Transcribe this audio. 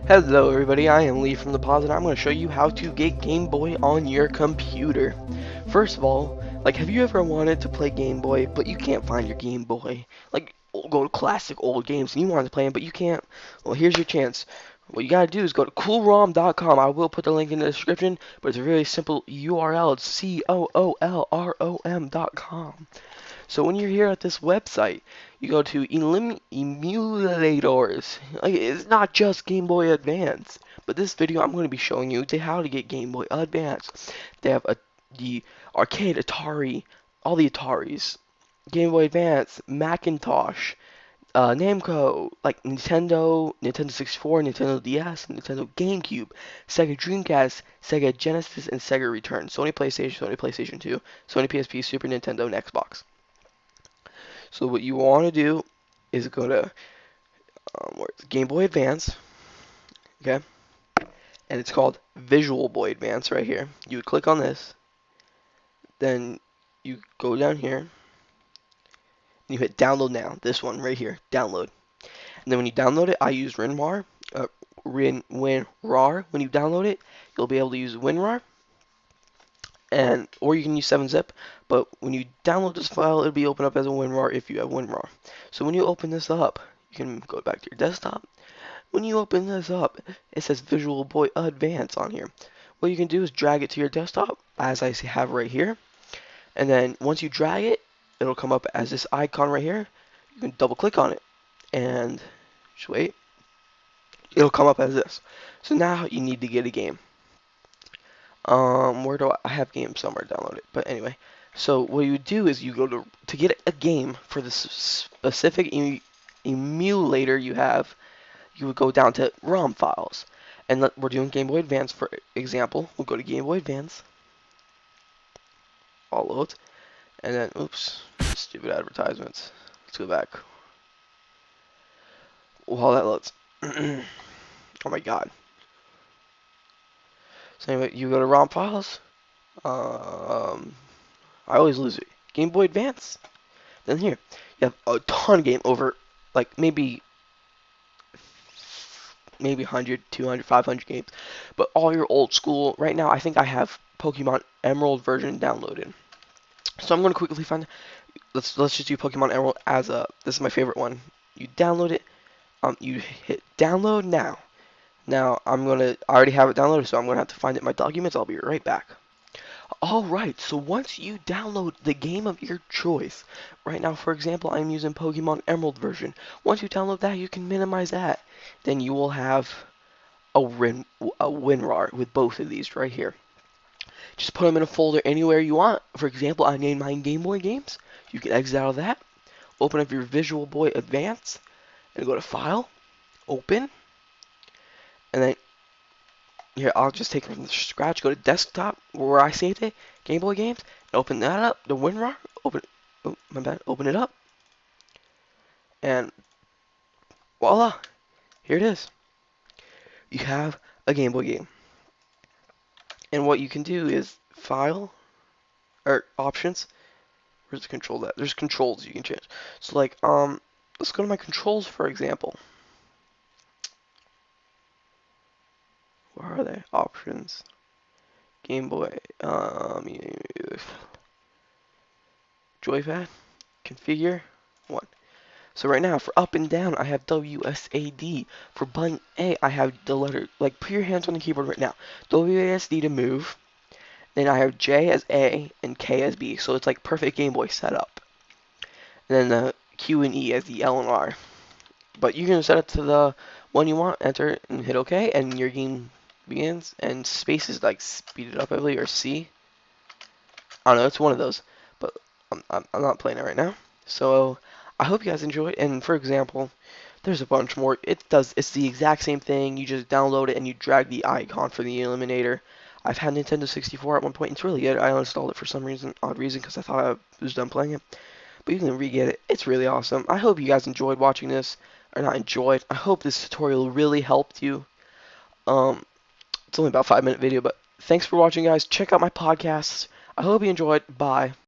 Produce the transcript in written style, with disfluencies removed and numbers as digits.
Hello everybody, I am Lee from the Pause and I'm going to show you how to get Game Boy on your computer. First of all, have you ever wanted to play Game Boy but you can't find your Game Boy? Go to classic old games and you want to play them but you can't? Well, here's your chance. What you gotta do is go to coolrom.com. I will put the link in the description, but it's a really simple URL. It's coolrom.com. So when you're here at this website, you go to emulators. It's not just Game Boy Advance, but this video I'm going to be showing you how to get Game Boy Advance. They have the arcade Atari, all the Ataris, Game Boy Advance, Macintosh, Namco, like Nintendo, Nintendo 64, Nintendo DS, Nintendo GameCube, Sega Dreamcast, Sega Genesis, and Sega Return, Sony PlayStation, Sony PlayStation 2, Sony PSP, Super Nintendo, and Xbox. So what you want to do is go to Game Boy Advance, okay, and it's called Visual Boy Advance right here. You would click on this, then you go down here, and you hit download now. This one right here, download. And then when you download it, I use WinRAR. WinRAR. When you download it, you'll be able to use WinRAR, or you can use 7-zip. But when you download this file, it'll be opened up as a WinRAR if you have WinRAR. So when you open this up, you can go back to your desktop. When you open this up, it says Visual Boy Advance on here. What you can do is drag it to your desktop, as I have right here. And then once you drag it, it'll come up as this icon right here. You can double click on it, and just wait. It'll come up as this. So now you need to get a game. Where do I have games somewhere downloaded? But anyway, so what you do is you go to get a game for the specific emulator you have. You would go down to ROM files, and we're doing Game Boy Advance for example. We'll go to Game Boy Advance, all loads, and then oops, stupid advertisements. Let's go back. While that loads, oh my God. So anyway, you go to ROM files. I always lose it. Game Boy Advance. Then here, you have a ton of game over maybe 100, 200, 500 games, but all your old school. Right now, I think I have Pokemon Emerald version downloaded. So I'm going to quickly find. Let's just do Pokemon Emerald as a. This is my favorite one. You download it. You hit download now. Now I already have it downloaded, so I'm gonna have to find it in my documents. I'll be right back. Alright, so once you download the game of your choice, right now, for example, I'm using Pokemon Emerald version. Once you download that, you can minimize that. Then you will have a WinRAR with both of these right here. Just put them in a folder anywhere you want. For example, I named mine Game Boy Games. You can exit out of that, open up your Visual Boy Advance, and go to File, Open, and then here, I'll just take it from scratch, go to desktop, where I saved it, Game Boy Games, and open that up, the WinRAR, open it up, and voila, here it is. You have a Game Boy game. And what you can do is File, or Options, where's the control at? There's controls you can change. So let's go to my controls, for example. Where are they? Options. Game Boy. Joypad. Configure. 1. So right now, for up and down, I have WSAD. For button A, I have the letter, put your hands on the keyboard right now. WASD to move. Then I have J as A and K as B. So it's like perfect Game Boy setup. And then the Q and E as the L and R. But you can set it to the one you want, enter it, and hit OK, and your game begins. And space is speed it up, I believe, or C. I don't know, it's one of those. But I'm not playing it right now. So I hope you guys enjoyed. And for example, there's a bunch more. It's the exact same thing. You just download it and you drag the icon for the eliminator. I've had Nintendo 64 at one point. It's really good. I uninstalled it for some odd reason, because I thought I was done playing it. But you can re-get it. It's really awesome. I hope you guys enjoyed watching this. Or not enjoyed. I hope this tutorial really helped you. It's only about a 5-minute video, but thanks for watching, guys. Check out my podcasts. I hope you enjoyed. Bye.